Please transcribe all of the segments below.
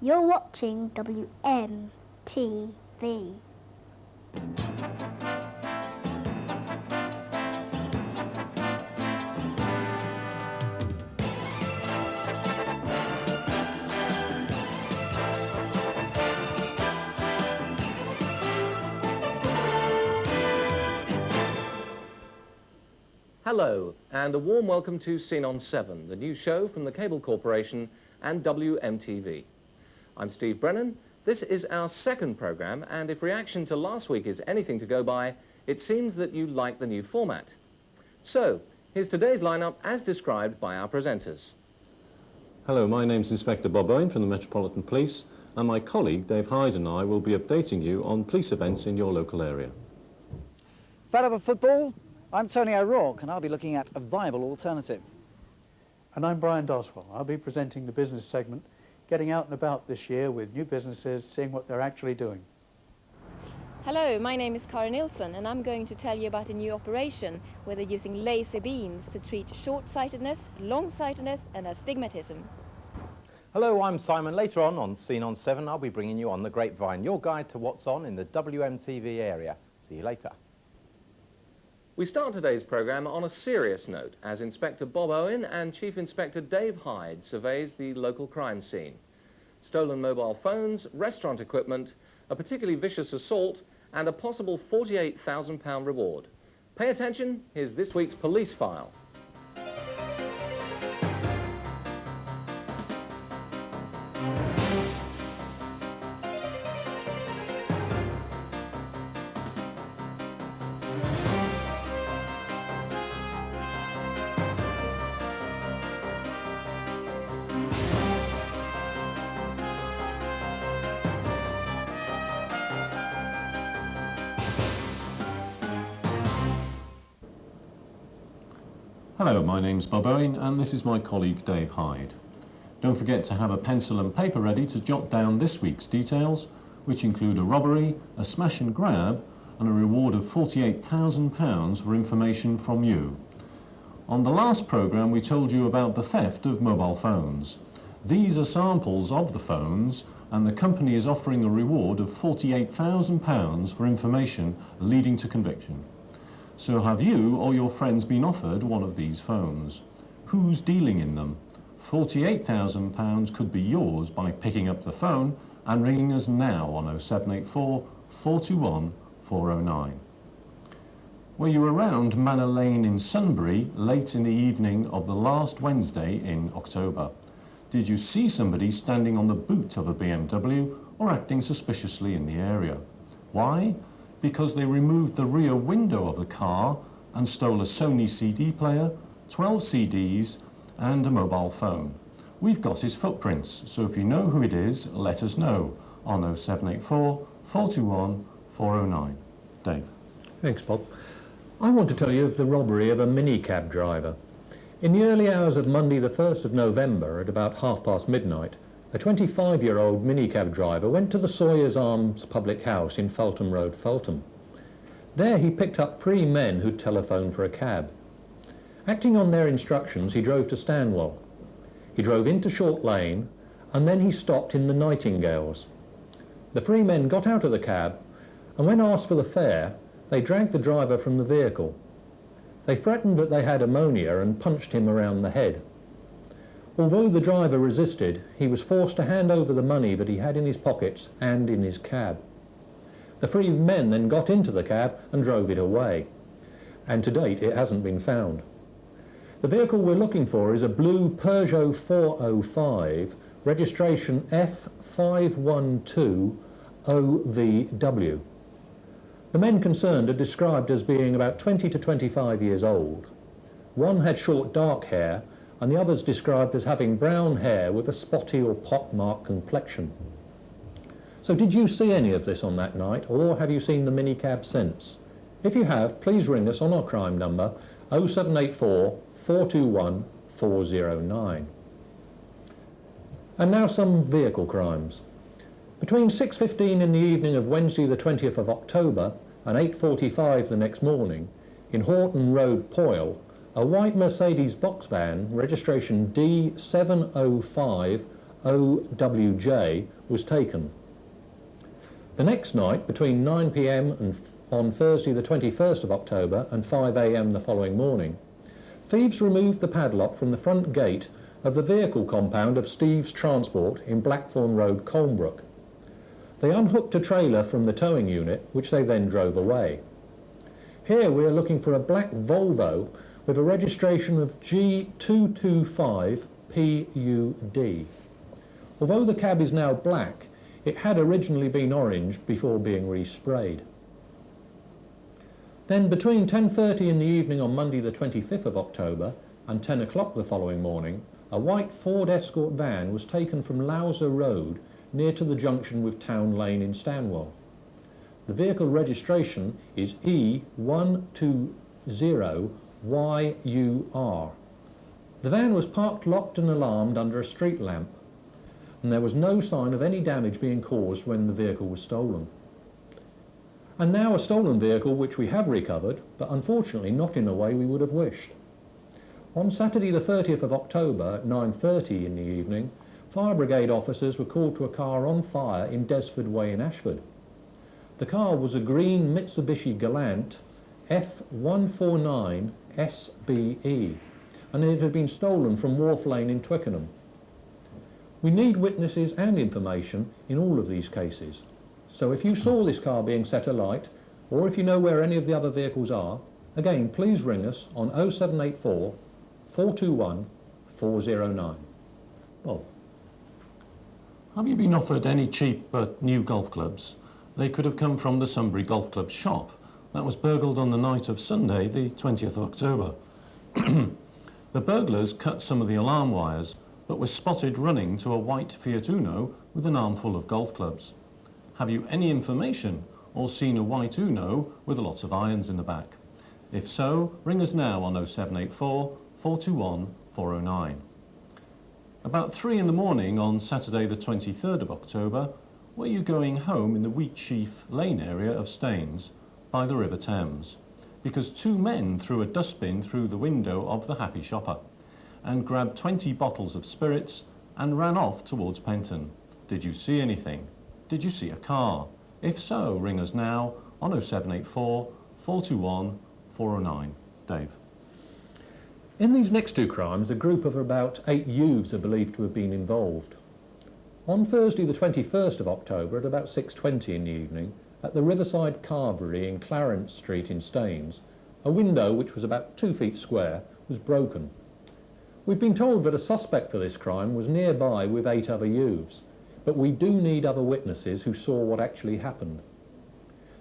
You're watching WMtv. Hello, and a warm welcome to Scene on 7, the new show from the Cable Corporation and WMtv. I'm Steve Brennan. This is our second programme, and if reaction to last week is anything to go by, it seems that you like the new format. So, here's today's lineup as described by our presenters. Hello, my name's Inspector Bob Owen from the Metropolitan Police, and my colleague Dave Hyde and I will be updating you on police events in your local area. Fed up of football? I'm Tony O'Rourke, and I'll be looking at a viable alternative. And I'm Brian Doswell. I'll be presenting the business segment, getting out and about this year with new businesses, seeing what they're actually doing. Hello, my name is Karin Nilsson, and I'm going to tell you about a new operation where they're using laser beams to treat short-sightedness, long-sightedness and astigmatism. Hello, I'm Simon. Later on Scene on 7, I'll be bringing you On the Grapevine, your guide to what's on in the WMtv area. See you later. We start today's programme on a serious note as Inspector Bob Owen and Chief Inspector Dave Hyde surveys the local crime scene. Stolen mobile phones, restaurant equipment, a particularly vicious assault and a possible £48,000 reward. Pay attention, here's this week's police file. Hello, my name's Bob Owen and this is my colleague Dave Hyde. Don't forget to have a pencil and paper ready to jot down this week's details, which include a robbery, a smash and grab and a reward of £48,000 for information from you. On the last programme we told you about the theft of mobile phones. These are samples of the phones and the company is offering a reward of £48,000 for information leading to conviction. So have you or your friends been offered one of these phones? Who's dealing in them? £48,000 could be yours by picking up the phone and ringing us now on 0784 421 409. Were you around Manor Lane in Sunbury late in the evening of the last Wednesday in October? Did you see somebody standing on the boot of a BMW or acting suspiciously in the area? Why? Because they removed the rear window of the car and stole a Sony CD player, 12 CDs and a mobile phone. We've got his footprints, so if you know who it is, let us know on 0784 421 409. Dave. Thanks, Bob. I want to tell you of the robbery of a minicab driver. In the early hours of Monday the 1st of November at about midnight, a 25-year-old minicab driver went to the Sawyers Arms public house in Fultham Road, Fultham. There he picked up 3 men who'd telephoned for a cab. Acting on their instructions, he drove to Stanwell. He drove into Short Lane and then he stopped in the Nightingales. The 3 men got out of the cab and when asked for the fare, they dragged the driver from the vehicle. They threatened that they had ammonia and punched him around the head. Although the driver resisted, he was forced to hand over the money that he had in his pockets and in his cab. The 3 men then got into the cab and drove it away, and to date it hasn't been found. The vehicle we're looking for is a blue Peugeot 405, registration F512OVW. The men concerned are described as being about 20 to 25 years old. One had short dark hair and the others described as having brown hair with a spotty or pockmarked complexion. So did you see any of this on that night, or have you seen the minicab since? If you have, please ring us on our crime number 0784 421 409. And now some vehicle crimes. Between 6:15 in the evening of Wednesday the 20th of October and 8:45 the next morning, in Horton Road, Poyle, a white Mercedes box van, registration D705 OWJ was taken. The next night, between 9 p.m. and on Thursday the 21st of October and 5 a.m. the following morning, thieves removed the padlock from the front gate of the vehicle compound of Steve's Transport in Blackthorn Road, Colnbrook. They unhooked a trailer from the towing unit, which they then drove away. Here we are looking for a black Volvo with a registration of G225PUD. Although the cab is now black, it had originally been orange before being resprayed. Then between 10:30 in the evening on Monday the 25th of October and 10 o'clock the following morning, a white Ford Escort van was taken from Lowser Road near to the junction with Town Lane in Stanwell. The vehicle registration is E120YUR. The van was parked locked and alarmed under a street lamp, and there was no sign of any damage being caused when the vehicle was stolen. And now a stolen vehicle which we have recovered, but unfortunately not in a way we would have wished. On Saturday the 30th of October at 9:30 in the evening, fire brigade officers were called to a car on fire in Desford Way in Ashford. The car was a green Mitsubishi Galant F149 SBE, and it had been stolen from Wharf Lane in Twickenham. We need witnesses and information in all of these cases. So if you saw this car being set alight, or if you know where any of the other vehicles are, again, please ring us on 0784 421 409. Bob. Have you been offered any cheap but new golf clubs? They could have come from the Sunbury Golf Club shop. That was burgled on the night of Sunday, the 20th of October. The burglars cut some of the alarm wires, but were spotted running to a white Fiat Uno with an armful of golf clubs. Have you any information or seen a white Uno with lots of irons in the back? If so, ring us now on 0784 421 409. About 3 in the morning on Saturday the 23rd of October, were you going home in the Wheatsheaf Lane area of Staines by the River Thames? Because 2 men threw a dustbin through the window of the Happy Shopper and grabbed 20 bottles of spirits and ran off towards Penton. Did you see anything? Did you see a car? If so, ring us now on 0784 421 409. Dave. In these next 2 crimes, a group of about 8 youths are believed to have been involved. On Thursday the 21st of October at about 6:20 in the evening, at the Riverside Carvery in Clarence Street in Staines, a window which was about 2 feet square was broken. We've been told that a suspect for this crime was nearby with 8 other youths, but we do need other witnesses who saw what actually happened.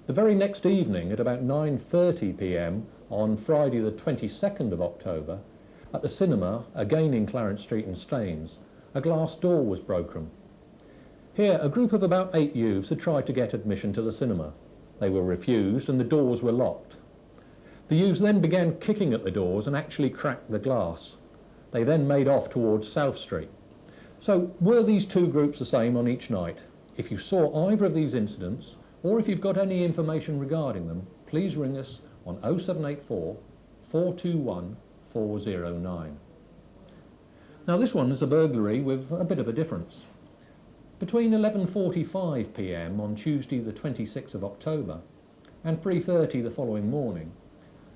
The very next evening at about 9:30 p.m. on Friday the 22nd of October, at the cinema, again in Clarence Street in Staines, a glass door was broken. Here, a group of about 8 youths had tried to get admission to the cinema. They were refused and the doors were locked. The youths then began kicking at the doors and actually cracked the glass. They then made off towards South Street. So, were these 2 groups the same on each night? If you saw either of these incidents, or if you've got any information regarding them, please ring us on 0784 421 409. Now this one is a burglary with a bit of a difference. Between 11:45 p.m. on Tuesday the 26th of October and 3:30 the following morning,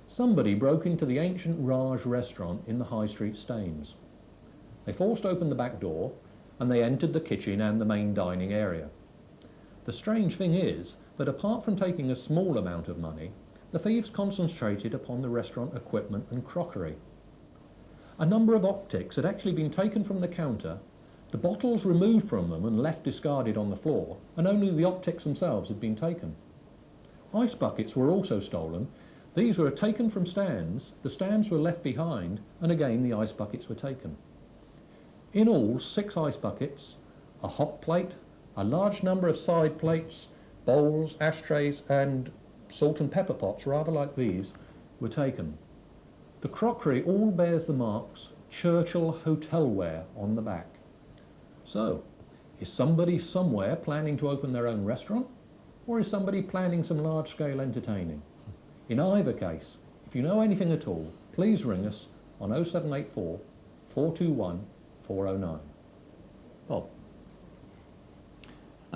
somebody broke into the ancient Raj restaurant in the High Street Staines. They forced open the back door and they entered the kitchen and the main dining area. The strange thing is that apart from taking a small amount of money, the thieves concentrated upon the restaurant equipment and crockery. A number of optics had actually been taken from the counter, the bottles removed from them and left discarded on the floor, and only the optics themselves had been taken. Ice buckets were also stolen. These were taken from stands, the stands were left behind, and again the ice buckets were taken. In all, 6 ice buckets, a hot plate, a large number of side plates, bowls, ashtrays and salt and pepper pots, rather like these, were taken. The crockery all bears the marks Churchill Hotelware on the back. So, is somebody somewhere planning to open their own restaurant? Or is somebody planning some large-scale entertaining? In either case, if you know anything at all, please ring us on 0784 421 409. Bob.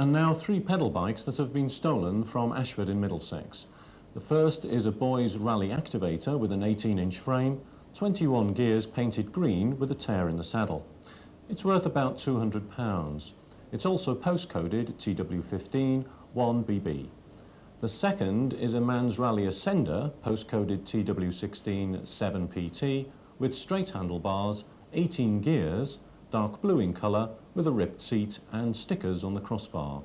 And now 3 pedal bikes that have been stolen from Ashford in Middlesex. The first is a boys' rally activator with an 18-inch frame, 21 gears painted green with a tear in the saddle. It's worth about £200. It's also postcoded TW15 1BB. The second is a man's rally ascender, postcoded TW16 7PT, with straight handlebars, 18 gears, dark blue in colour, with a ripped seat and stickers on the crossbar.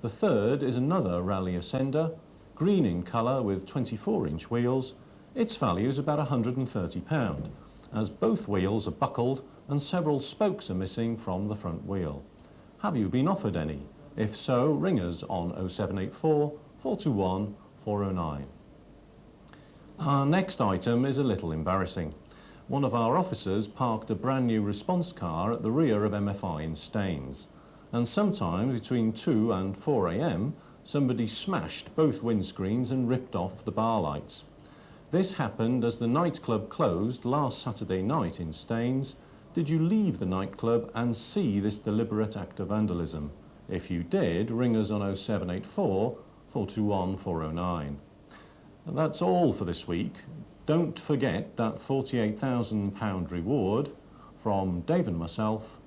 The third is another rally ascender, green in colour with 24-inch wheels. Its value is about £130, as both wheels are buckled and several spokes are missing from the front wheel. Have you been offered any? If so, ring us on 0784 421 409. Our next item is a little embarrassing. One of our officers parked a brand new response car at the rear of MFI in Staines, and sometime between 2 and 4 AM somebody smashed both windscreens and ripped off the bar lights. This happened as the nightclub closed last Saturday night in Staines. Did you leave the nightclub and see this deliberate act of vandalism? If you did, ring us on 0784 421 409. And that's all for this week. Don't forget that £48,000 reward from Dave and myself.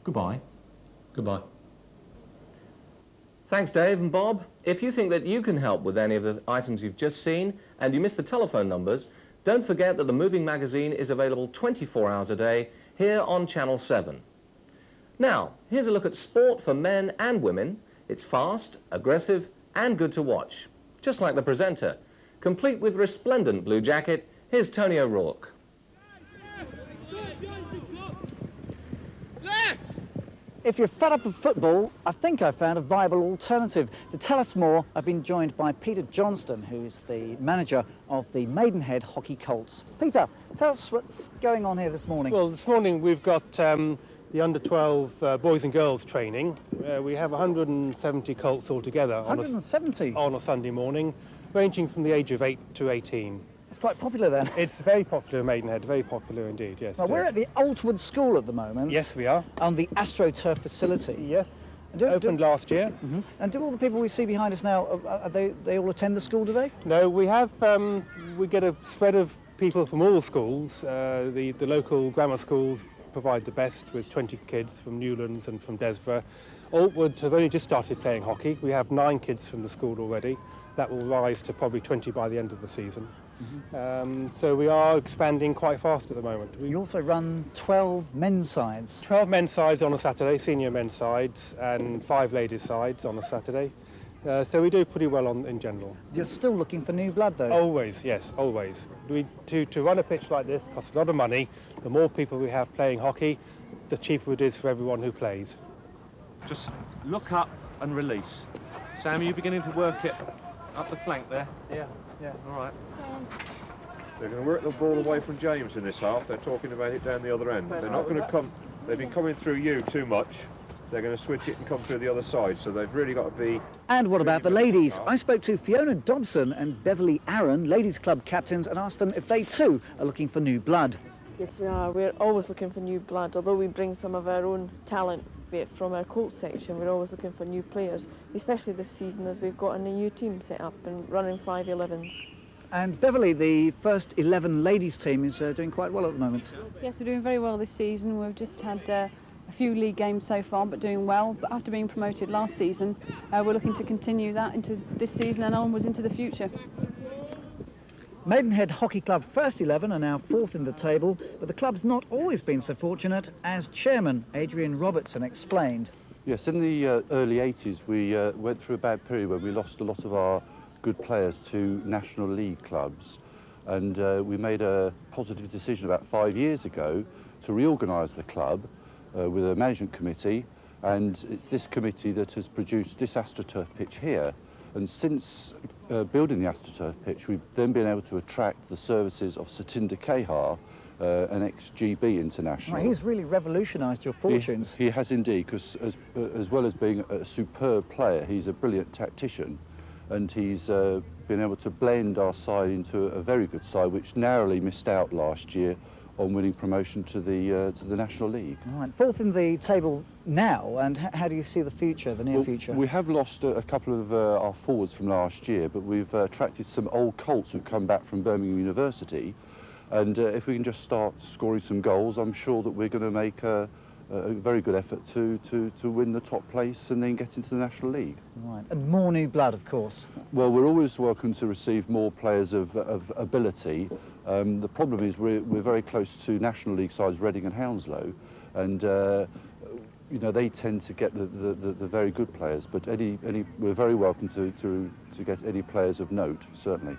Goodbye. Goodbye. Thanks, Dave and Bob. If you think that you can help with any of the items you've just seen and you missed the telephone numbers, don't forget that the Moving Magazine is available 24 hours a day here on Channel 7. Now, here's a look at sport for men and women. It's fast, aggressive and good to watch. Just like the presenter. Complete with resplendent blue jacket, here's Tony O'Rourke. If you're fed up of football, I think I found a viable alternative. To tell us more, I've been joined by Peter Johnston, who's the manager of the Maidenhead Hockey Colts. Peter, tell us what's going on here this morning. Well, this morning we've got the under-12 boys and girls training. We have 170 colts altogether 170? on a Sunday morning, ranging from the age of 8 to 18. It's quite popular then. It's very popular in Maidenhead, very popular indeed, yes. Now, we're at the Altwood School at the moment. Yes, we are. On the AstroTurf facility. Yes, opened last year. Mm-hmm. And do all the people we see behind us now, they all attend the school, do they? No, we have, we get a spread of people from all schools. The local grammar schools provide the best with 20 kids from Newlands and from Desborough. Altwood have only just started playing hockey. We have 9 kids from the school already. That will rise to probably 20 by the end of the season. Mm-hmm. So we are expanding quite fast at the moment. You also run 12 men's sides. 12 men's sides on a Saturday, senior men's sides, and 5 ladies' sides on a Saturday. So we do pretty well in general. You're still looking for new blood, though? Always, yes, always. To run a pitch like this costs a lot of money. The more people we have playing hockey, the cheaper it is for everyone who plays. Just look up and release. Sam, are you beginning to work it up the flank there? Yeah. All right. They're going to work the ball away from James in this half. They're talking about it down the other end. They're not going to come. They've been coming through you too much. They're going to switch it and come through the other side. So they've really got to be. And what about the ladies? I spoke to Fiona Dobson and Beverly Aaron, ladies' club captains, and asked them if they too are looking for new blood. Yes, we are. We're always looking for new blood. Although we bring some of our own talent from our coach section, we're always looking for new players, especially this season as we've got a new team set up and running 5-11s. And Beverly, the first 11 ladies team is doing quite well at the moment. Yes, we're doing very well this season. We've just had a few league games so far, but doing well. But after being promoted last season, we're looking to continue that into this season and onwards into the future. Maidenhead Hockey Club first 11 are now 4th in the table, but the club's not always been so fortunate, as chairman Adrian Robertson explained. Yes, in the early 80s we went through a bad period where we lost a lot of our good players to National League clubs, and we made a positive decision about 5 years ago to reorganise the club with a management committee, and it's this committee that has produced this AstroTurf pitch here. And since building the AstroTurf pitch, we've then been able to attract the services of Satinder Kehar, an ex-GB international. Right, he's really revolutionised your fortunes. He has indeed, because as well as being a superb player, he's a brilliant tactician, and he's been able to blend our side into a very good side, which narrowly missed out last year on winning promotion to the National League. All right, fourth in the table now, and how do you see the future, the near Well, future? We have lost a couple of our forwards from last year, but we've attracted some old Colts who've come back from Birmingham University, and if we can just start scoring some goals, I'm sure that we're going to make a very good effort to win the top place and then get into the National League. Right, and more new blood, of course. Well, we're always welcome to receive more players of ability. The problem is we're very close to National League sides Reading and Hounslow, and you know, they tend to get the very good players, but we're very welcome to get any players of note, certainly.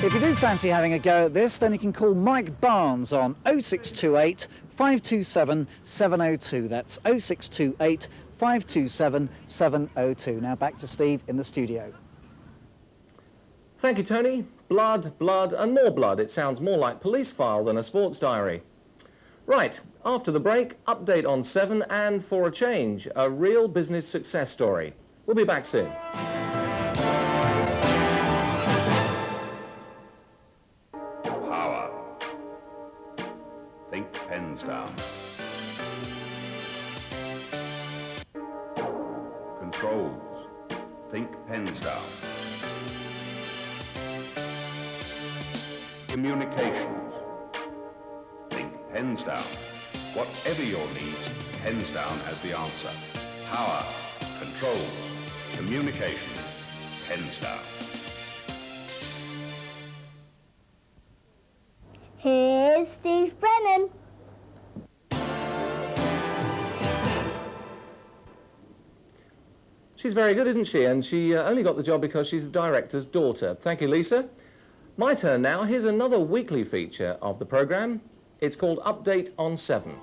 If you do fancy having a go at this, then you can call Mike Barnes on 0628 527 702. That's 0628 527 702. Now back to Steve in the studio. Thank you, Tony. Blood, blood and more blood. It sounds more like police file than a sports diary. Right, after the break, update on Seven, and for a change, a real business success story. We'll be back soon. Power. Think pens down. Controls. Think pens down. Communications. Think pens down. Whatever your needs, pens down as the answer. Power, controls, communications, pens down. Here's Steve Brennan. She's very good, isn't she? And she only got the job because she's the director's daughter. Thank you, Lisa. My turn now. Here's another weekly feature of the programme. It's called Update on Seven.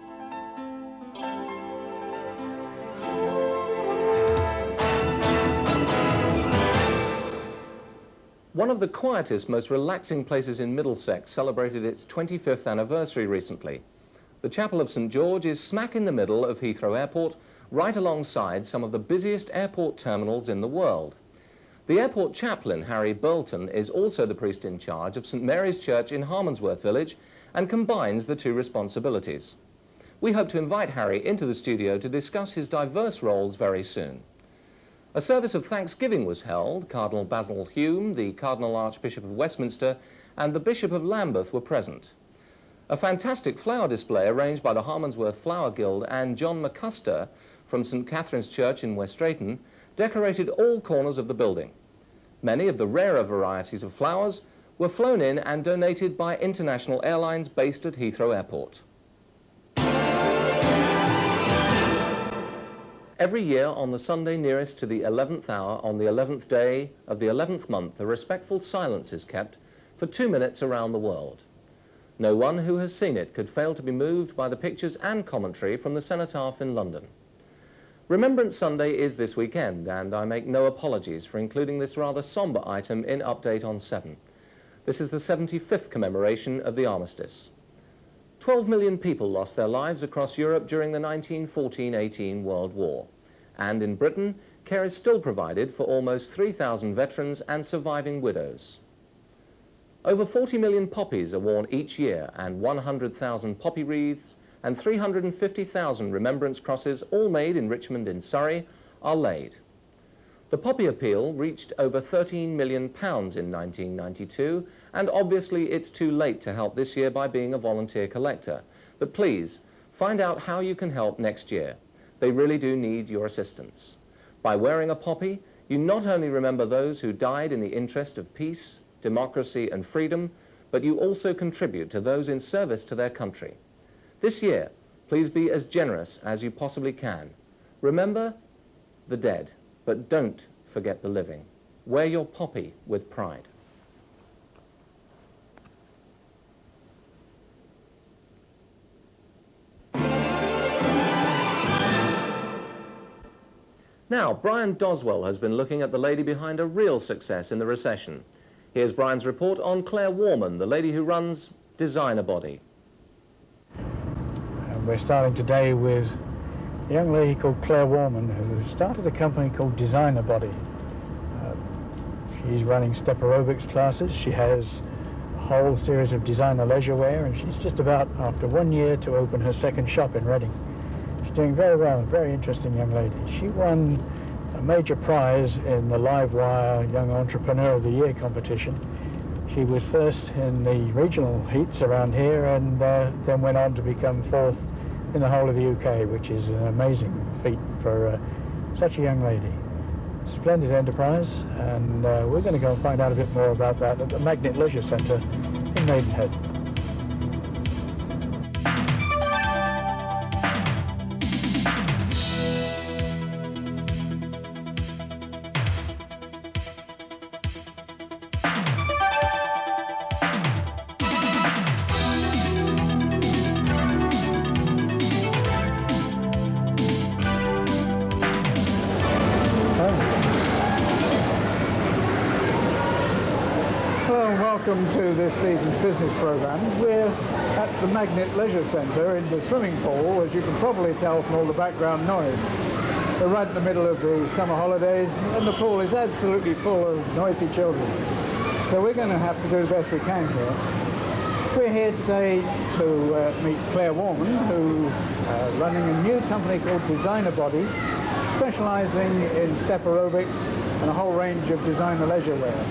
One of the quietest, most relaxing places in Middlesex celebrated its 25th anniversary recently. The Chapel of St George is smack in the middle of Heathrow Airport, right alongside some of the busiest airport terminals in the world. The airport chaplain, Harry Burlton, is also the priest in charge of St Mary's Church in Harmondsworth Village and combines the two responsibilities. We hope to invite Harry into the studio to discuss his diverse roles very soon. A service of thanksgiving was held. Cardinal Basil Hume, the Cardinal Archbishop of Westminster, and the Bishop of Lambeth were present. A fantastic flower display arranged by the Harmondsworth Flower Guild and John McCuster from St Catherine's Church in West Drayton decorated all corners of the building. Many of the rarer varieties of flowers were flown in and donated by international airlines based at Heathrow Airport. Every year on the Sunday nearest to the 11th hour on the 11th day of the 11th month, a respectful silence is kept for 2 minutes around the world. No one who has seen it could fail to be moved by the pictures and commentary from the Cenotaph in London. Remembrance Sunday is this weekend, and I make no apologies for including this rather sombre item in Update on 7. This is the 75th commemoration of the armistice. 12 million people lost their lives across Europe during the 1914-18 World War. And in Britain, care is still provided for almost 3,000 veterans and surviving widows. Over 40 million poppies are worn each year, and 100,000 poppy wreaths and 350,000 remembrance crosses, all made in Richmond in Surrey, are laid. The poppy appeal reached over £13 million in 1992, and obviously it's too late to help this year by being a volunteer collector. But please, find out how you can help next year. They really do need your assistance. By wearing a poppy, you not only remember those who died in the interest of peace, democracy and freedom, but you also contribute to those in service to their country. This year, please be as generous as you possibly can. Remember the dead, but don't forget the living. Wear your poppy with pride. Now, Brian Doswell has been looking at the lady behind a real success in the recession. Here's Brian's report on Claire Warman, the lady who runs Designer Body. And we're starting today with a young lady called Claire Warman, who started a company called Designer Body. She's running step aerobics classes. She has a whole series of designer leisure wear, and she's just about, after 1 year, to open her second shop in Reading. She's doing very well, a very interesting young lady. She won a major prize in the Livewire Young Entrepreneur of the Year competition. She was first in the regional heats around here, and then went on to become fourth in the whole of the UK, which is an amazing feat for such a young lady. Splendid enterprise, and we're going to go and find out a bit more about that at the Magnet Leisure Centre in Maidenhead. Welcome to this season's business programme. We're at the Magnet Leisure Centre in the swimming pool, as you can probably tell from all the background noise. We're right in the middle of the summer holidays, and the pool is absolutely full of noisy children. So we're going to have to do the best we can here. We're here today to meet Claire Warman, who's running a new company called Designer Body, specialising in step aerobics and a whole range of designer leisure wear.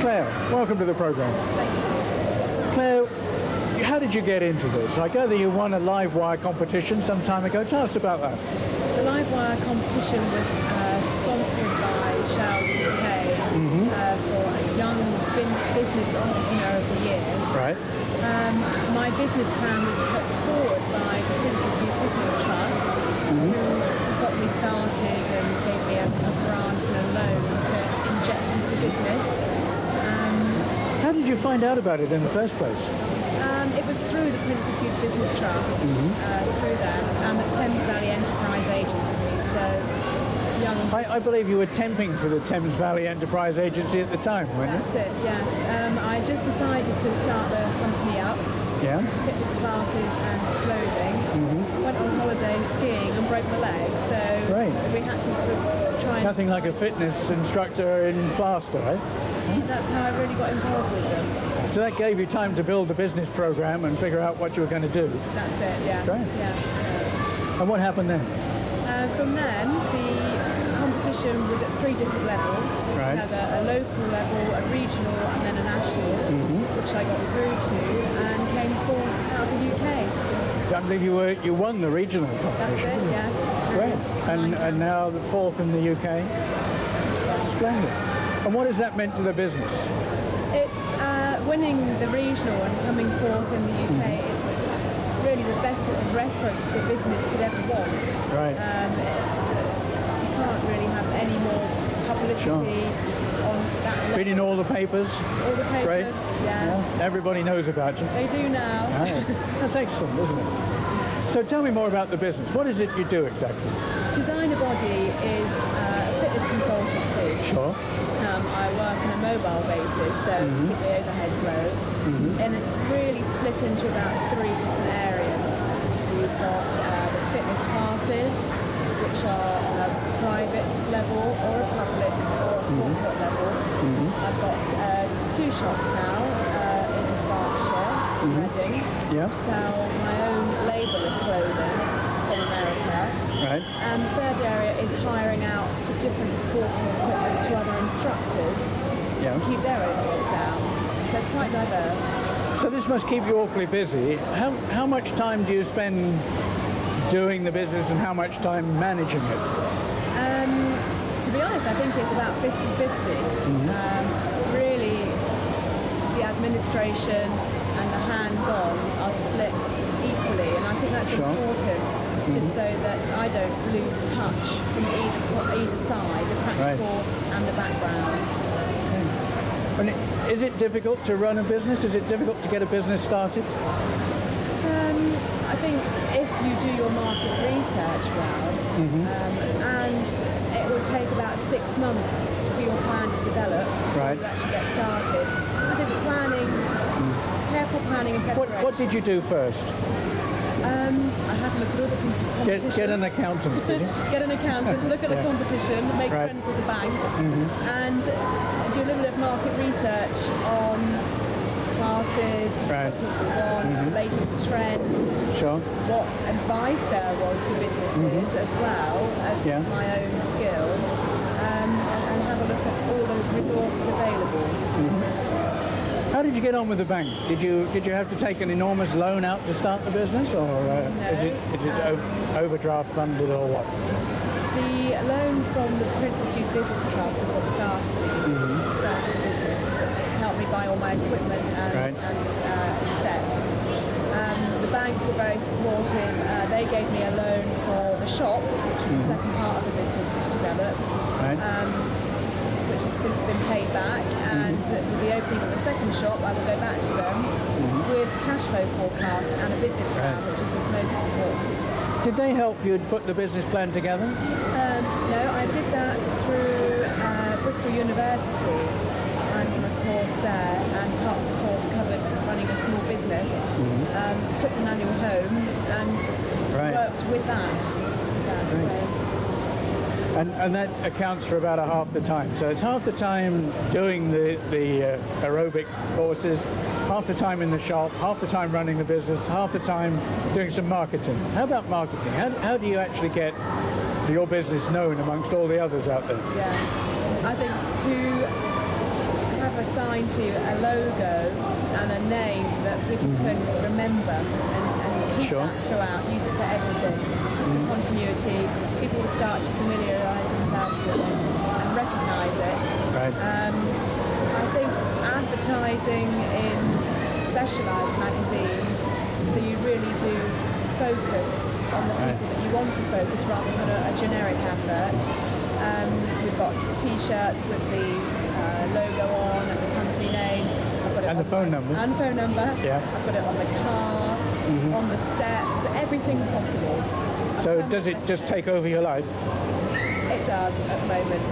Claire, welcome to the programme. Claire, how did you get into this? I gather you won a Livewire competition some time ago. Tell us about that. The Livewire competition was sponsored by Shell UK for a Young Business Entrepreneur of the Year. Right. My business plan was put forward by the Princess Business Trust, who got me started and gave me a grant and a loan to inject into the business. How did you find out about it in the first place? It was through the Princess Youth Business Trust, through them, and the Thames Valley Enterprise Agency. So, young. I believe you were temping for the Thames Valley Enterprise Agency at the time, weren't you? That's it, yes. I just decided to start the company up, to fitness classes and clothing. Went on holiday skiing and broke my leg, so we had to sort of try and... Nothing like a fitness instructor in plaster, eh? That's how I really got involved with them. So that gave you time to build the business program and figure out what you were going to do. That's it, yeah. Great. Yeah. And what happened then? From then, the competition was at 3 different levels. Right. We had a local level, a regional, and then a national, which I got through to and came fourth out of the UK. I believe you won the regional competition. That's it, yeah. Great. And now the fourth in the UK. Splendid. And what has that meant to the business? It's winning the regional and coming fourth in the UK is really the best sort of reference the business could ever want. Right. You can't really have any more publicity on that level. Been in all the papers? All the papers, Great. yeah. Everybody knows about you. They do now. Right. That's excellent, isn't it? So tell me more about the business. What is it you do exactly? Designer Body is a fitness consultancy. Sure. I work on a mobile basis, so to keep the overheads low. And it's really split into about 3 different areas. We've got the fitness classes, which are a private level or a public or a corporate level. I've got 2 shops now in Berkshire, Reading, which sell my own label of clothing from America. Right. And the third area is hiring out to different sporting equipment to other instructors to keep their overheads down. So it's quite diverse. So this must keep you awfully busy. How much time do you spend doing the business and how much time managing it? To be honest, I think it's about 50-50. Really, the administration and the hands-on are split equally, and I think that's important. Just so that I don't lose touch from either side, the practical and the background. And is it difficult to run a business? Is it difficult to get a business started? I think if you do your market research well, and take about 6 months for your plan to develop before you actually get started. I think planning, careful planning and preparation. What did you do first? I had to look at all the competition. Get an accountant, did you? Get an accountant, look at the competition, make friends with the bank, and do a little bit of market research on classes, what people want, latest trends, what advice there was for businesses as well as my own skills, and have a look at all the resources available. How did you get on with the bank? Did you have to take an enormous loan out to start the business, or is it overdraft funded or what? The loan from the Princess Youth Business Trust is what started the business. It helped me buy all my equipment and steps. The bank were very supportive. They gave me a loan for the shop, which was the second part of the business which developed. Which has since been paid back, and with the opening of the second shop I will go back to them with cash flow forecast and a business plan, which is the most important. Did they help you put the business plan together? No, I did that through Bristol University. I'm on a course there, and part of the course covered running a small business. Took the manual home and worked with that. And that accounts for about half the time. So it's half the time doing the aerobic courses, half the time in the shop, half the time running the business, half the time doing some marketing. How about marketing? How do you actually get your business known amongst all the others out there? Yeah, I think to have assigned to a logo and a name that people can remember and keep that throughout, use it for everything. The continuity, people will start to familiarise themselves with it and recognise it. I think advertising in specialised magazines, so you really do focus on the people that you want to focus rather than a generic advert. We've got T-shirts with the logo on and the company name. I've got it and the phone number. And phone number. Yeah. I've got it on the car, on the steps, everything possible. So does it just take over your life? It does at the moment.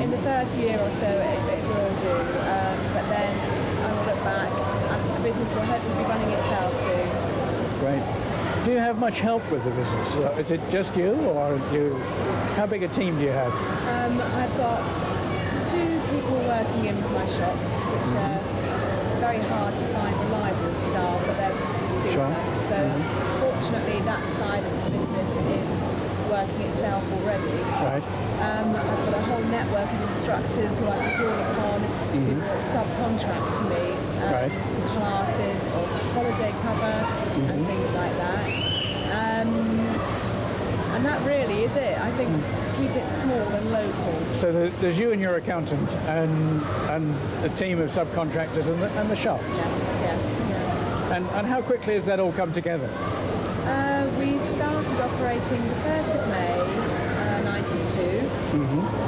In the first year or so it will do, but then I will look back and the business will hopefully be running itself soon. Great. Do you have much help with the business? Is it just you, or how big a team do you have? I've got 2 people working in my shop, which are very hard to find reliable staff, but they're super. So fortunately that side of the business is working itself already. I've got a whole network of instructors who I can call upon who will subcontract to me classes or holiday cover and things like that. And that really is it. I think keep it small and local. So there's you and your accountant and a team of subcontractors and the shops? Yeah. And how quickly has that all come together? We started operating the 1st of May, 92.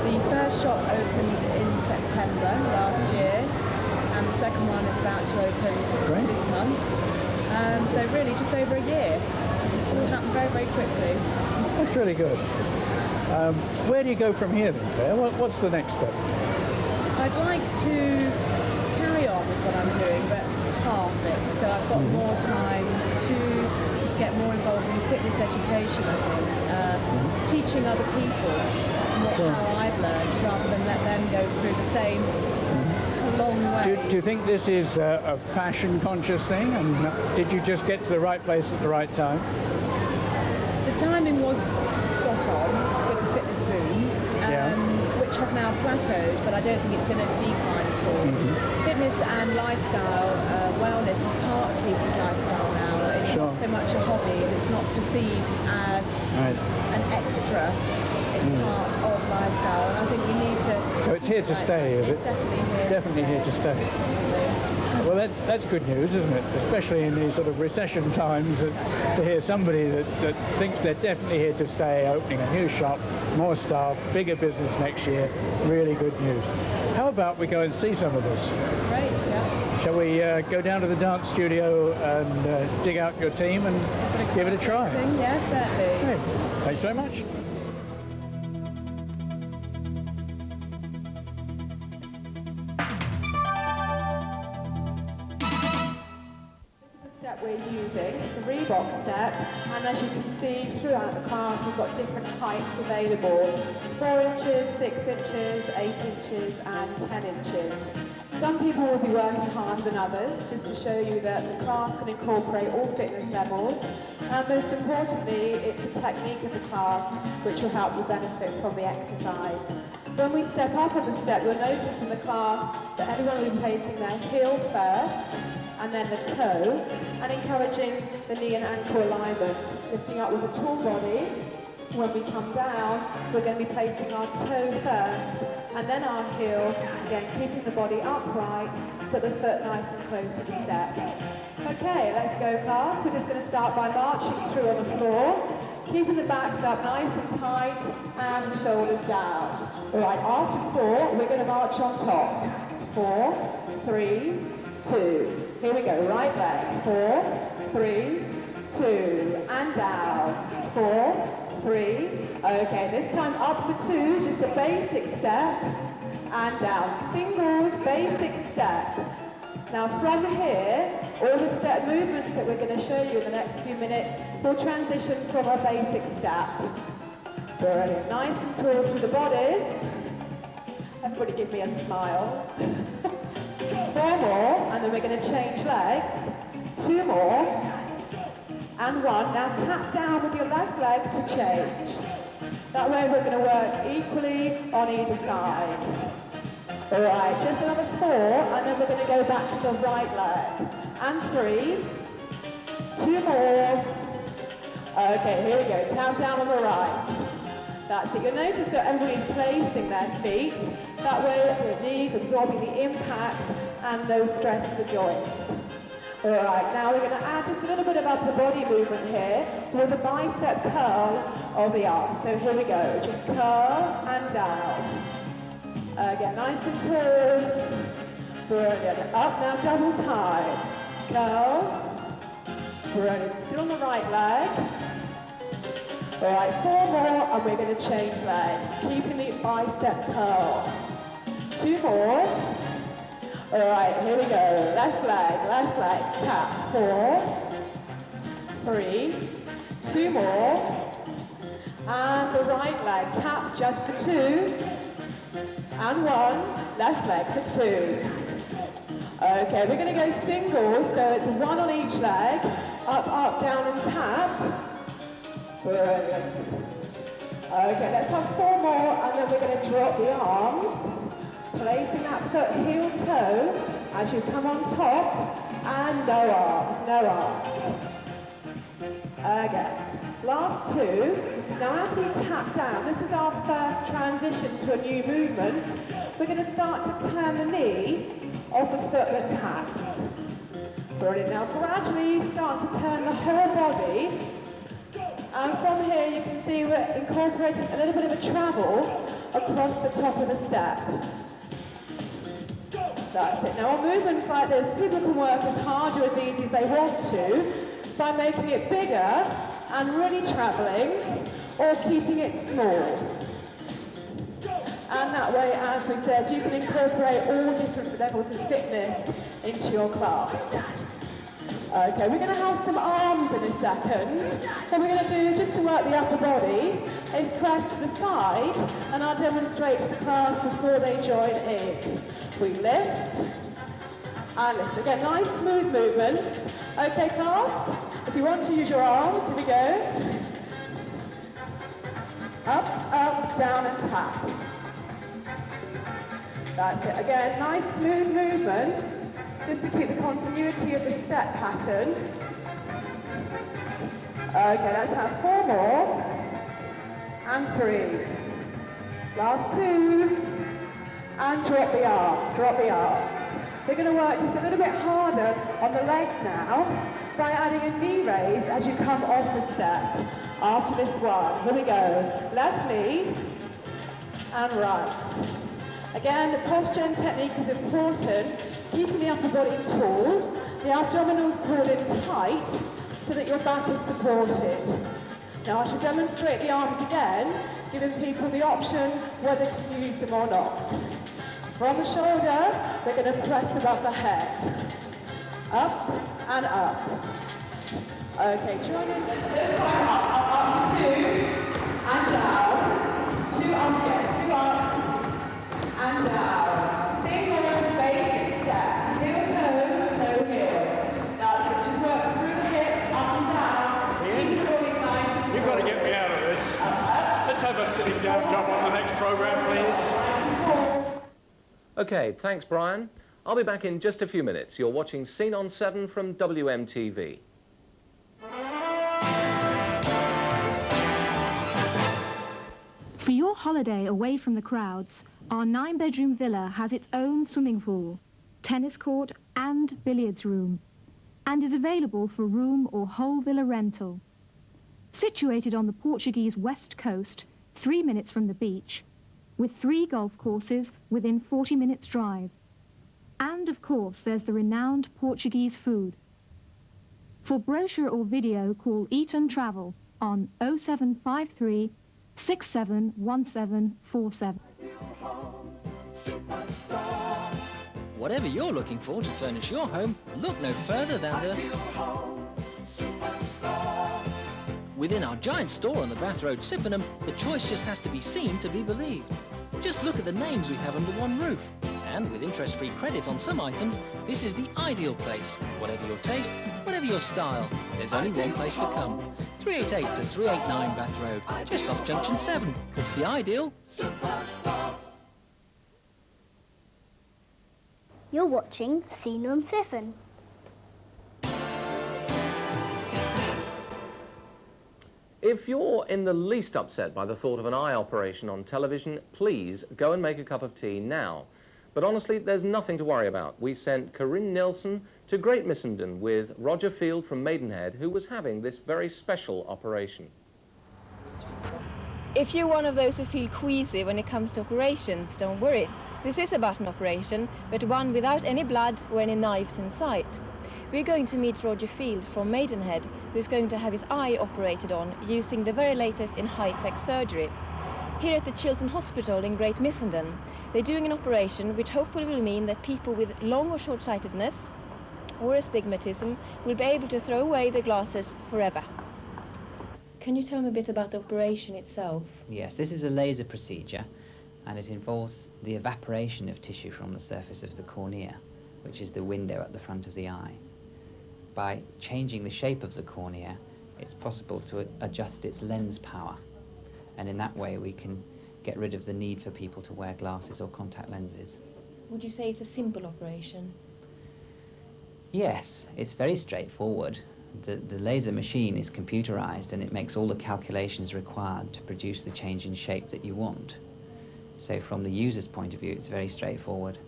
The first shop opened in September last year, and the second one is about to open this month. So really just over a year. It all happened very, very quickly. That's really good. Where do you go from here then, Claire? What's the next step? I'd like to carry on with what I'm doing, but half it. So I've got more time to get more involved in fitness education, I think. Teaching other people how I've learned rather than let them go through the same long way. Do you think this is a fashion-conscious thing? And did you just get to the right place at the right time? The timing was spot on with the fitness boom, which has now plateaued, but I don't think it's going to decline at all. Fitness and lifestyle, wellness is part of people's lifestyle now. It's not so much a hobby, and it's not perceived as an extra. It's part of lifestyle, and I think we need to... So it's here to stay, is it? It's definitely here to stay. Well, that's good news, isn't it? Especially in these sort of recession times, to hear somebody that thinks they're definitely here to stay, opening a new shop, more staff, bigger business next year. Really good news. How about we go and see some of this? Great, yeah. Shall we go down to the dance studio and dig out your team and give it a try? Yes, certainly. Great. Thanks very much. we're using, the Reebok step, and as you can see throughout the class we've got different heights available, 4 inches, 6 inches, 8 inches and 10 inches. Some people will be working harder than others, just to show you that the class can incorporate all fitness levels, and most importantly it's the technique of the class which will help you benefit from the exercise. When we step up on the step, you'll notice in the class that everyone will be placing their heel first, and then the toe, and encouraging the knee and ankle alignment, lifting up with a tall body. When we come down, we're going to be placing our toe first, and then our heel, again keeping the body upright, so the foot nice and close to the step. Okay, let's go class. We're just going to start by marching through on the floor, keeping the backs up nice and tight, and the shoulders down. All right, after 4, we're going to march on top. 4, 3, 2. Here we go, right leg. 4, 3, 2, and down. 4, 3. Okay, this time up for 2, just a basic step, and down. Singles, basic step. Now from here, all the step movements that we're going to show you in the next few minutes will transition from a basic step. Brilliant, nice and tall through the bodies. Everybody give me a smile. 4 more, and then we're going to change legs. 2 more, and 1. Now tap down with your left leg to change. That way we're going to work equally on either side. All right, just another 4, and then we're going to go back to the right leg. And 3, 2 more. Okay, here we go, tap down on the right. That's it. You'll notice that everybody's placing their feet. That way the knees absorbing the impact and no stress to the joints. All right, now we're going to add just a little bit of upper body movement here with a bicep curl of the arms. So here we go, just curl and down. Again, nice and tall. Brilliant. Up now, double time. Curl. Brilliant. Still on the right leg. All right, 4 more, and we're going to change legs, keeping the bicep curl. 2 more. All right, here we go. Left leg, tap. 4, 3, 2 more. And the right leg, tap just for 2. And 1, left leg for 2. Okay, we're going to go singles, so it's 1 on each leg. Up, up, down, and tap. Brilliant. Okay, let's have 4 more, and then we're going to drop the arms, placing that foot heel toe as you come on top, and no arms, no arms. Again, last 2. Now as we tap down, this is our first transition to a new movement. We're going to start to turn the knee off the foot that taps. Brilliant. Now gradually start to turn the whole body. And from here you can see we're incorporating a little bit of a travel across the top of the step. That's it. Now on movements like this, people can work as hard or as easy as they want to by making it bigger and really travelling, or keeping it small. And that way, as we said, you can incorporate all different levels of fitness into your class. Okay, we're going to have some arms in a second. What we're going to do, just to work the upper body, is press to the side, and I'll demonstrate to the class before they join in. We lift, and lift. Again, nice smooth movements. Okay, class, if you want to use your arms, here we go. Up, up, down, and tap. That's it. Again, nice smooth movements, just to keep the continuity of the step pattern. Okay, let's have 4 more. And 3. Last 2. And drop the arms, drop the arms. We're going to work just a little bit harder on the legs now by adding a knee raise as you come off the step. After this one, here we go. Left knee and right. Again, the posture and technique is important, keeping the upper body tall, the abdominals pulled in tight so that your back is supported. Now I shall demonstrate the arms again, giving people the option whether to use them or not. From the shoulder, we're going to press above the head. Up and up. Okay, join us. This time up, 2, and down. 2 up again, 2 up, and down. Same as basic step. Heel toe heel. Now, just work through the hips, up and down. Keep it nice. You've got to get me out of this. Let's have a sitting down job on the next programme, please. OK, thanks, Brian. I'll be back in just a few minutes. You're watching Scene on 7 from WMtv. For your holiday away from the crowds, our 9-bedroom villa has its own swimming pool, tennis court and billiards room, and is available for room or whole villa rental. Situated on the Portuguese west coast, 3 minutes from the beach, with 3 golf courses within 40 minutes drive. And of course, there's the renowned Portuguese food. For brochure or video, call Eat and Travel on 0753 671747. Whatever you're looking for to furnish your home, look no further than the... Within our giant store on the Bath Road, Sippenham, the choice just has to be seen to be believed. Just look at the names we have under one roof. And with interest-free credit on some items, this is the ideal place. Whatever your taste, whatever your style, there's only one place to come. 388 to 389 Bath Road, just off Junction 7. It's the ideal. You're watching Scene on 7. If you're in the least upset by the thought of an eye operation on television, please go and make a cup of tea now. But honestly, there's nothing to worry about. We sent Corinne Nielsen to Great Missenden with Roger Field from Maidenhead, who was having this very special operation. If you're one of those who feel queasy when it comes to operations, don't worry. This is about an operation, but one without any blood or any knives in sight. We're going to meet Roger Field from Maidenhead, who's going to have his eye operated on using the very latest in high-tech surgery. Here at the Chiltern Hospital in Great Missenden, they're doing an operation which hopefully will mean that people with long or short-sightedness or astigmatism will be able to throw away their glasses forever. Can you tell me a bit about the operation itself? Yes, this is a laser procedure, and it involves the evaporation of tissue from the surface of the cornea, which is the window at the front of the eye. By changing the shape of the cornea, it's possible to adjust its lens power, and in that way we can get rid of the need for people to wear glasses or contact lenses. Would you say it's a simple operation? Yes, it's very straightforward. The laser machine is computerized and it makes all the calculations required to produce the change in shape that you want. So from the user's point of view, it's very straightforward.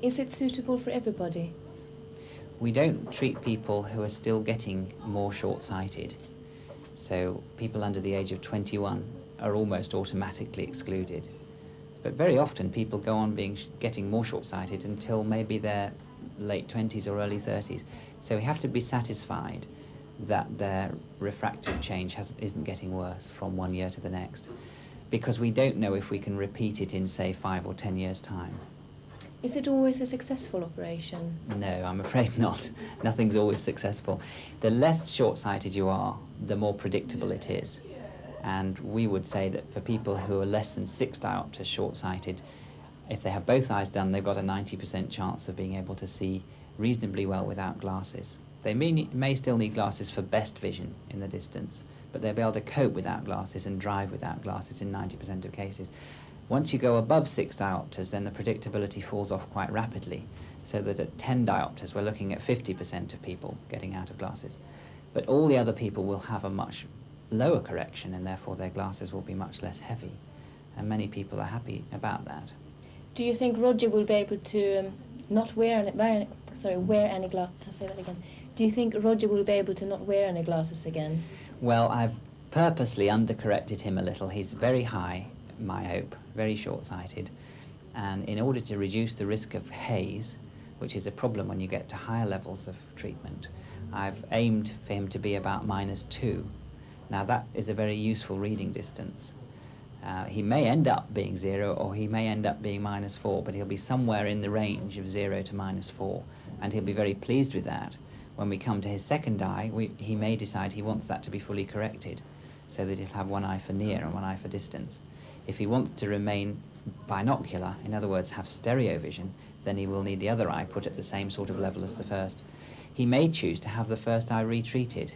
Is it suitable for everybody? We don't treat people who are still getting more short-sighted. So people under the age of 21 are almost automatically excluded. But very often people go on getting more short-sighted until maybe their late 20s or early 30s. So we have to be satisfied that their refractive change isn't getting worse from one year to the next, because we don't know if we can repeat it in, say, 5 or 10 years' time. Is it always a successful operation? No, I'm afraid not. Nothing's always successful. The less short-sighted you are, the more predictable it is. And we would say that for people who are less than 6 diopters short-sighted, if they have both eyes done, they've got a 90% chance of being able to see reasonably well without glasses. They may still need glasses for best vision in the distance, but they'll be able to cope without glasses and drive without glasses in 90% of cases. Once you go above 6 diopters, then the predictability falls off quite rapidly, so that at 10 diopters, we're looking at 50% of people getting out of glasses. But all the other people will have a much lower correction, and therefore their glasses will be much less heavy. And many people are happy about that. Do you think Roger will be able to not wear any glasses? I'll say that again. Do you think Roger will be able to not wear any glasses again? Well, I've purposely undercorrected him a little. He's very high myope, very short-sighted, and in order to reduce the risk of haze, which is a problem when you get to higher levels of treatment, I've aimed for him to be about -2. Now that is a very useful reading distance. He may end up being 0 or he may end up being -4, but he'll be somewhere in the range of 0 to -4, and he'll be very pleased with that. When we come to his second eye, he may decide he wants that to be fully corrected, so that he'll have one eye for near and one eye for distance. If he wants to remain binocular, in other words, have stereo vision, then he will need the other eye put at the same sort of level as the first. He may choose to have the first eye retreated.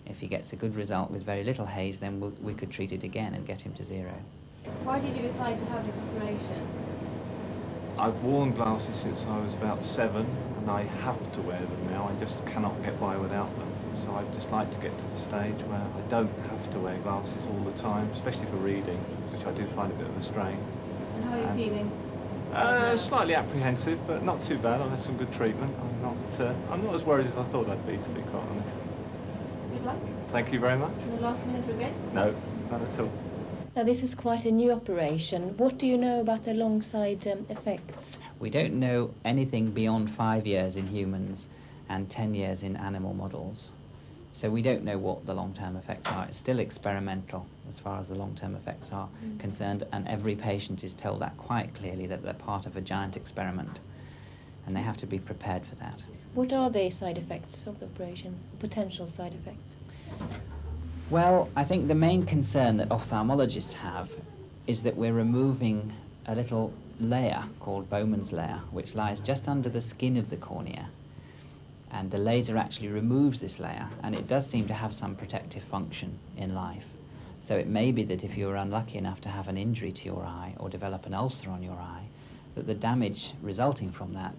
If he gets a good result with very little haze, then we could treat it again and get him to 0. Why did you decide to have this operation? I've worn glasses since I was about 7, and I have to wear them now. I just cannot get by without them. So I'd just like to get to the stage where I don't have to wear glasses all the time, especially for reading, which I do find a bit of a strain. And how are you feeling? Slightly apprehensive, but not too bad. I've had some good treatment. I'm not as worried as I thought I'd be, to be quite honest. Good luck. Thank you very much. No last-minute regrets? No, not at all. Now, this is quite a new operation. What do you know about the long side effects? We don't know anything beyond 5 years in humans and 10 years in animal models. So we don't know what the long-term effects are. It's still experimental as far as the long-term effects are concerned, and every patient is told that quite clearly, that they're part of a giant experiment, and they have to be prepared for that. What are the side effects of the operation, potential side effects? Well, I think the main concern that ophthalmologists have is that we're removing a little layer called Bowman's layer, which lies just under the skin of the cornea. And the laser actually removes this layer, and it does seem to have some protective function in life. So it may be that if you're unlucky enough to have an injury to your eye or develop an ulcer on your eye, that the damage resulting from that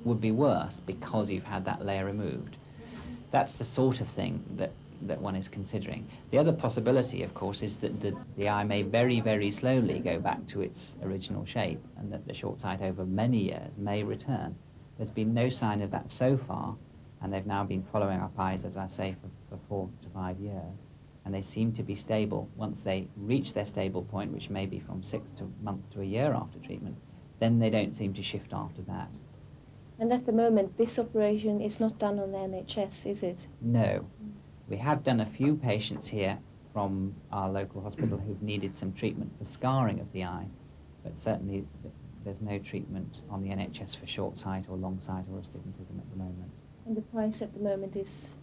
would be worse because you've had that layer removed. That's the sort of thing that one is considering. The other possibility, of course, is that the eye may very, very slowly go back to its original shape, and that the short sight over many years may return. There's been no sign of that so far, and they've now been following up eyes, as I say, for 4 to 5 years, and they seem to be stable. Once they reach their stable point, which may be from 6 months to a year after treatment, then they don't seem to shift after that. And at the moment, this operation is not done on the NHS, is it? No. We have done a few patients here from our local hospital who've needed some treatment for scarring of the eye, but certainly there's no treatment on the NHS for short sight or long sight or astigmatism at the moment. And the price at the moment is?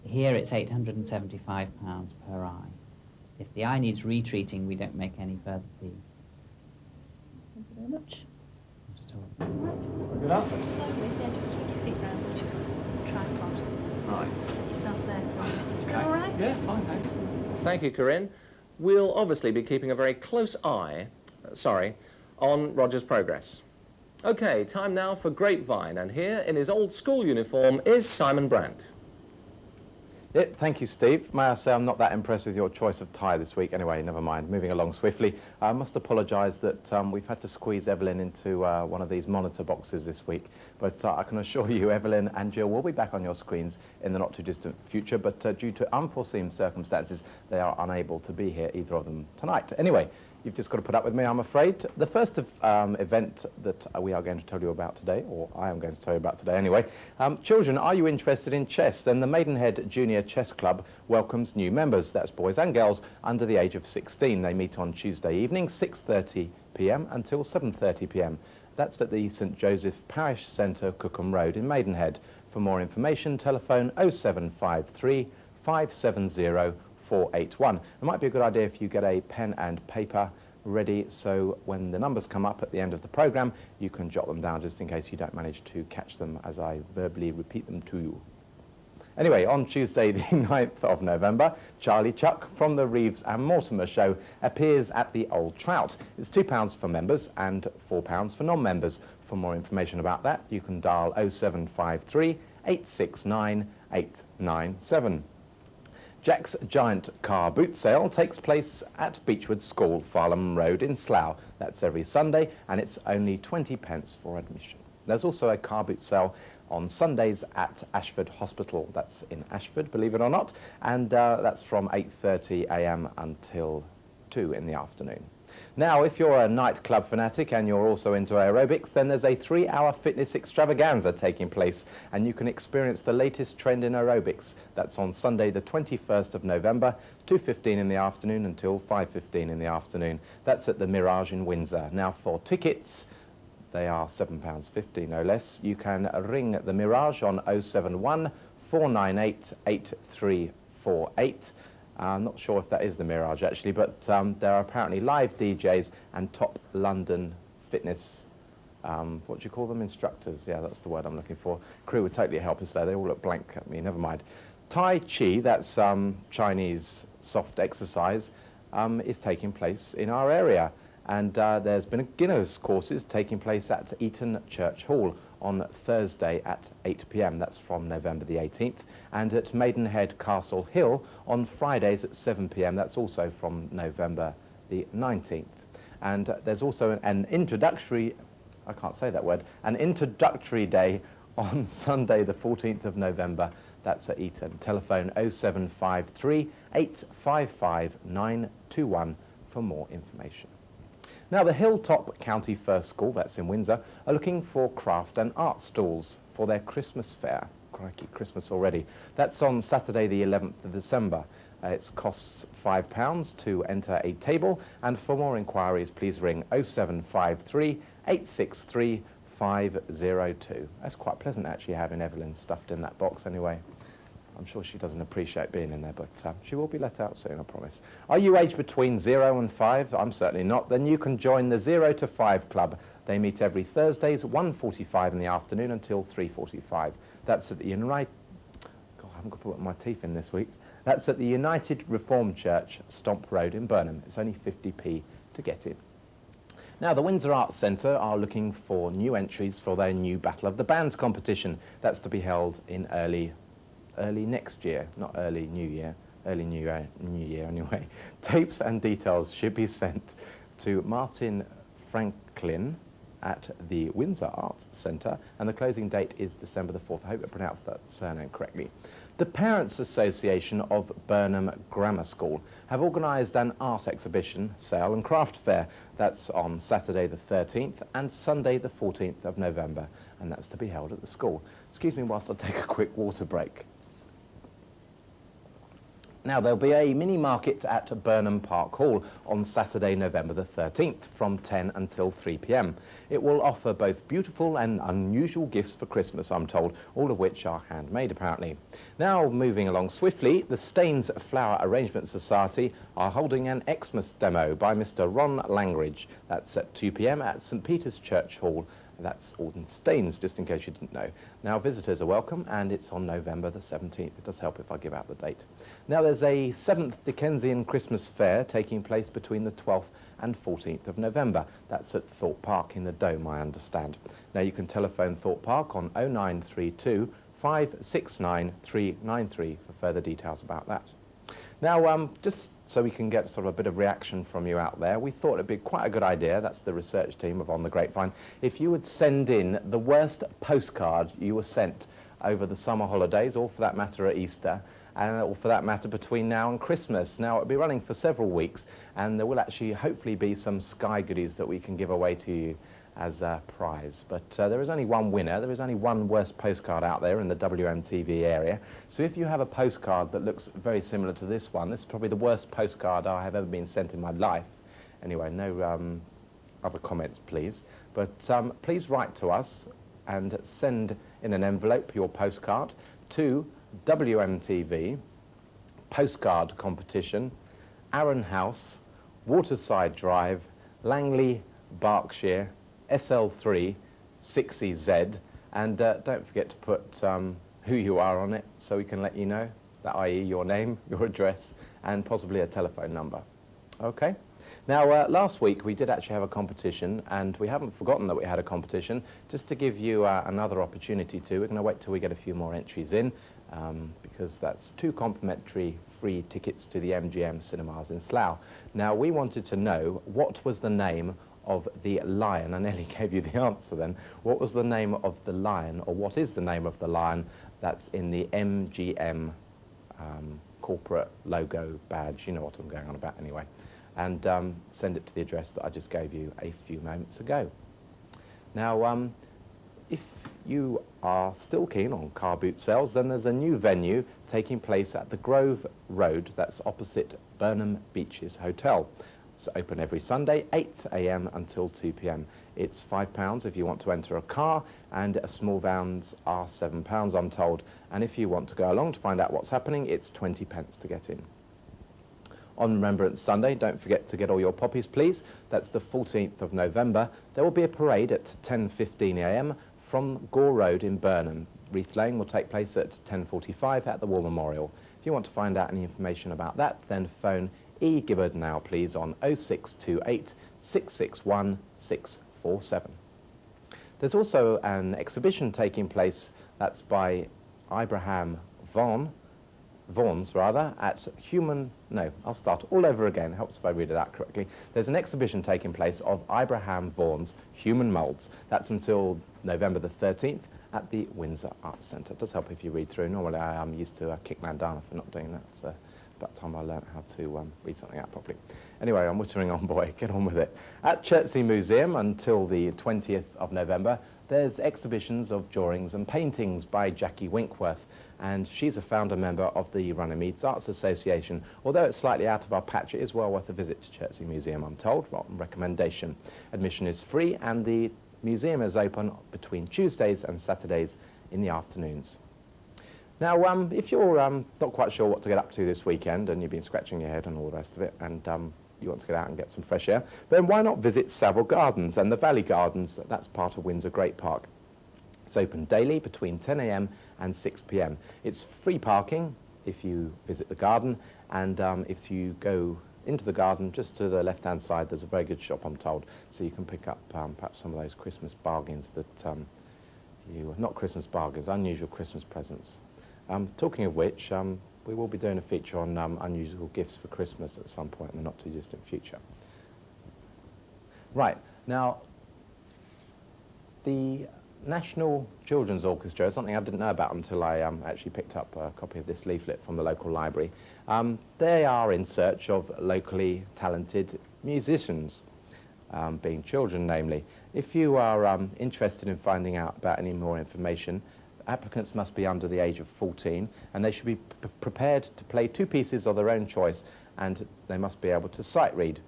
Here it's £875 per eye. If the eye needs retreating, we don't make any further fee. Thank you very much. Not at all. Good answer. Stop slowly, then just swing your feet round, which is a tripod. Right. Sit yourself there. Is that Okay. all right? Yeah, fine, thanks. Thank you, Corinne. We'll obviously be keeping a very close eye, on Roger's progress. Okay, time now for Grapevine, and here in his old school uniform is Simon Brandt. Yeah, thank you, Steve. May I say I'm not that impressed with your choice of tie this week. Anyway, never mind. Moving along swiftly. I must apologise that we've had to squeeze Evelyn into one of these monitor boxes this week. But I can assure you, Evelyn and Jill will be back on your screens in the not-too-distant future. But due to unforeseen circumstances, they are unable to be here, either of them, tonight. Anyway, you've just got to put up with me, I'm afraid. The first event that we are going to tell you about today, or I am going to tell you about today anyway. Children, are you interested in chess? Then the Maidenhead Junior Chess Club welcomes new members. That's boys and girls under the age of 16. They meet on Tuesday evening, 6:30 p.m. until 7:30 p.m. That's at the St Joseph Parish Centre, Cookham Road in Maidenhead. For more information, telephone 0753 570 481. It might be a good idea if you get a pen and paper ready, so when the numbers come up at the end of the programme, you can jot them down just in case you don't manage to catch them as I verbally repeat them to you. Anyway, on Tuesday the 9th of November, Charlie Chuck from the Reeves and Mortimer Show appears at the Old Trout. It's £2 for members and £4 for non-members. For more information about that, you can dial 0753 869 897. Jack's Giant Car Boot Sale takes place at Beechwood School, Farnham Road in Slough. That's every Sunday, and it's only 20p for admission. There's also a car boot sale on Sundays at Ashford Hospital. That's in Ashford, believe it or not, and that's from 8:30 a.m. until 2 in the afternoon. Now, if you're a nightclub fanatic and you're also into aerobics, then there's a 3-hour fitness extravaganza taking place, and you can experience the latest trend in aerobics. That's on Sunday, the 21st of November, 2:15 in the afternoon until 5:15 in the afternoon. That's at the Mirage in Windsor. Now, for tickets, They are £7.50, no less. You can ring the Mirage on 071 498 8348. I'm not sure if that is the Mirage, actually, but there are apparently live DJs and top London fitness, what do you call them, instructors? Yeah, that's the word I'm looking for. Crew would totally help us there. They all look blank at me, never mind. Tai Chi, that's Chinese soft exercise, is taking place in our area. And there's been beginners courses taking place at Eton Church Hall on Thursday at 8 p.m. That's from November the 18th. And at Maidenhead Castle Hill on Fridays at 7 p.m. That's also from November the 19th. And there's also an introductory, I can't say that word, an introductory day on Sunday the 14th of November. That's at Eton. Telephone 0753 855 921 for more information. Now, the Hilltop County First School, that's in Windsor, are looking for craft and art stalls for their Christmas fair. Crikey, Christmas already. That's on Saturday the 11th of December. It costs £5 to enter a table, and for more inquiries, please ring 0753 863 502. That's quite pleasant, actually, having Evelyn stuffed in that box anyway. I'm sure she doesn't appreciate being in there, but she will be let out soon, I promise. Are you aged between 0 and 5? I'm certainly not. Then you can join the 0 to 5 Club. They meet every Thursdays at 1:45 in the afternoon until 3:45. That's at the United... God, I haven't got to put my teeth in this week. That's at the United Reformed Church, Stomp Road in Burnham. It's only 50p to get in. Now, the Windsor Arts Centre are looking for new entries for their new Battle of the Bands competition. That's to be held in early next year, not early New Year, early New Year anyway. Tapes and details should be sent to Martin Franklin at the Windsor Arts Centre, and the closing date is December the 4th. I hope I pronounced that surname correctly. The Parents Association of Burnham Grammar School have organised an art exhibition, sale and craft fair. That's on Saturday the 13th and Sunday the 14th of November, and that's to be held at the school. Excuse me whilst I take a quick water break. Now, there'll be a mini market at Burnham Park Hall on Saturday, November the 13th from 10 until 3 p.m. It will offer both beautiful and unusual gifts for Christmas, I'm told, all of which are handmade, apparently. Now, moving along swiftly, the Staines Flower Arrangement Society are holding an Xmas demo by Mr. Ron Langridge. That's at 2 p.m. at St. Peter's Church Hall. That's Alden Staines, just in case you didn't know. Now, visitors are welcome, and it's on November the 17th. It does help if I give out the date. Now, there's a 7th Dickensian Christmas Fair taking place between the 12th and 14th of November. That's at Thorpe Park in the Dome, I understand. Now, you can telephone Thorpe Park on 0932 569 393 for further details about that. Now, just so we can get sort of a bit of reaction from you out there, we thought it'd be quite a good idea, that's the research team of On the Grapevine, if you would send in the worst postcard you were sent over the summer holidays, or for that matter at Easter, or for that matter between now and Christmas. Now, it'll be running for several weeks, and there will actually hopefully be some Sky goodies that we can give away to you as a prize. But there is only one winner. There is only one worst postcard out there in the WMtv area. So if you have a postcard that looks very similar to this one, this is probably the worst postcard I have ever been sent in my life. Anyway, no other comments, please. But please write to us and send in an envelope your postcard to WMtv, Postcard Competition, Arran House, Waterside Drive, Langley, Berkshire, SL3 6EZ, and don't forget to put who you are on it so we can let you know, that i.e. your name, your address, and possibly a telephone number. Okay? Now, last week we did actually have a competition, and we haven't forgotten that we had a competition. Just to give you another opportunity to, we're going to wait till we get a few more entries in, because that's 2 complimentary free tickets to the MGM cinemas in Slough. Now, we wanted to know what was the name of the lion. I nearly gave you the answer then. What was the name of the lion, or what is the name of the lion that's in the MGM corporate logo badge? You know what I'm going on about anyway. And send it to the address that I just gave you a few moments ago. Now, if you are still keen on car boot sales, then there's a new venue taking place at the Grove Road, that's opposite Burnham Beaches Hotel. It's open every Sunday, 8 a.m. until 2 p.m. It's £5 if you want to enter a car, and small vans are £7, I'm told. And if you want to go along to find out what's happening, it's 20 pence to get in. On Remembrance Sunday, don't forget to get all your poppies, please. That's the 14th of November. There will be a parade at 10:15 a.m. from Gore Road in Burnham. Wreath laying will take place at 10:45 at the War Memorial. If you want to find out any information about that, then phone E. Gibbard now, please, on 0628 661 647. There's also an exhibition taking place, that's by Abraham Vaughan's at I'll start all over again, helps if I read it out correctly. There's an exhibition taking place of Abraham Vaughan's human moulds. That's until November the 13th at the Windsor Arts Centre. It does help if you read through. Normally I used to kick Mandana for not doing that, so about time I learnt how to read something out properly. Anyway, I'm wittering on, boy, get on with it. At Chertsey Museum until the 20th of November, there's exhibitions of drawings and paintings by Jackie Winkworth, and she's a founder member of the Runnymede Arts Association. Although it's slightly out of our patch, it is well worth a visit to Chertsey Museum, I'm told, rotten recommendation. Admission is free, and the museum is open between Tuesdays and Saturdays in the afternoons. Now, if you're not quite sure what to get up to this weekend, and you've been scratching your head and all the rest of it, and you want to get out and get some fresh air, then why not visit Savile Gardens and the Valley Gardens? That's part of Windsor Great Park. It's open daily between 10 a.m. and 6 p.m. It's free parking if you visit the garden, and if you go into the garden, just to the left-hand side, there's a very good shop, I'm told, so you can pick up perhaps some of those Christmas bargains that not Christmas bargains, unusual Christmas presents. Talking of which, we will be doing a feature on unusual gifts for Christmas at some point in the not-too-distant future. Right, now, the National Children's Orchestra is something I didn't know about until I actually picked up a copy of this leaflet from the local library. They are in search of locally talented musicians, being children, namely. If you are interested in finding out about any more information, applicants must be under the age of 14, and they should be prepared to play 2 pieces of their own choice, and they must be able to sight read.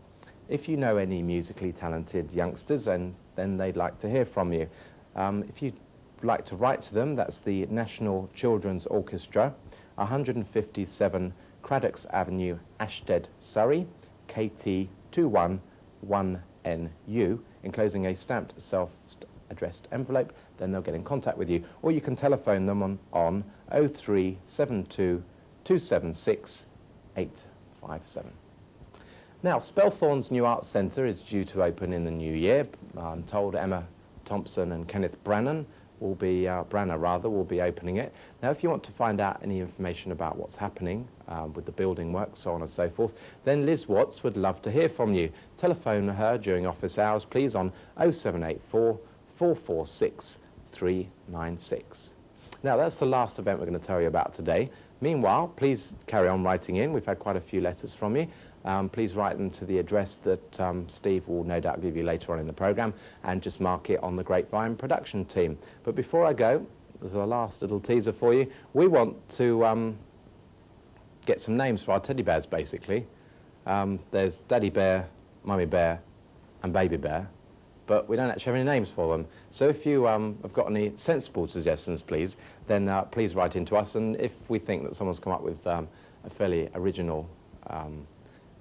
If you know any musically talented youngsters, then they'd like to hear from you. If you'd like to write to them, that's the National Children's Orchestra, 157 Craddocks Avenue, Ashted, Surrey, KT 211NU, enclosing a stamped self-addressed envelope. Then they'll get in contact with you, or you can telephone them on 0372 276 857. Now, Spelthorne's new arts centre is due to open in the new year. I'm told Emma Thompson and Kenneth Branner will be opening it. Now, if you want to find out any information about what's happening with the building work, so on and so forth, then Liz Watts would love to hear from you. Telephone her during office hours, please, on 0784 446 396. Now, that's the last event we're going to tell you about today. Meanwhile, please carry on writing in. We've had quite a few letters from you. Please write them to the address that Steve will no doubt give you later on in the programme, and just mark it on the Grapevine production team. But before I go, there's a last little teaser for you. We want to get some names for our teddy bears, basically. There's Daddy Bear, Mummy Bear and Baby Bear, but we don't actually have any names for them. So if you have got any sensible suggestions, please, then please write in to us, and if we think that someone's come up with a fairly original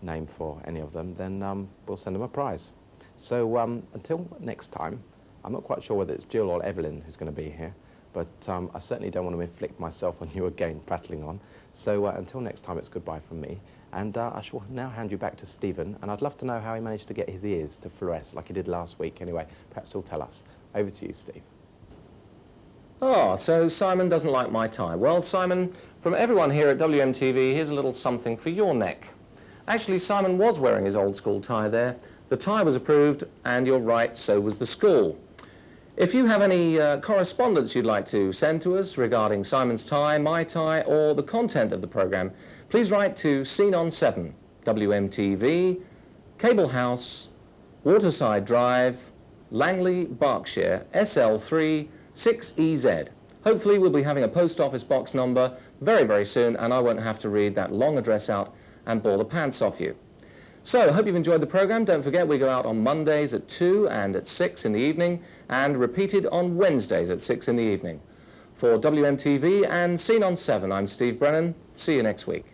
name for any of them, then we'll send them a prize. So until next time, I'm not quite sure whether it's Jill or Evelyn who's going to be here, but I certainly don't want to inflict myself on you again, prattling on. So until next time, it's goodbye from me, and I shall now hand you back to Stephen, and I'd love to know how he managed to get his ears to fluoresce like he did last week. Anyway, perhaps he'll tell us. Over to you, Steve. Ah, so Simon doesn't like my tie. Well, Simon, from everyone here at WMtv, here's a little something for your neck. Actually, Simon was wearing his old school tie there. The tie was approved, and you're right, so was the school. If you have any correspondence you'd like to send to us regarding Simon's tie, my tie, or the content of the programme, please write to Scene on 7, WMtv, Cable House, Waterside Drive, Langley, Berkshire, SL3 6EZ. Hopefully we'll be having a post office box number very, very soon, and I won't have to read that long address out and bore the pants off you. So, I hope you've enjoyed the programme. Don't forget, we go out on Mondays at 2 and at 6 in the evening, and repeated on Wednesdays at 6 in the evening. For WMtv and Scene on 7, I'm Steve Brennan. See you next week.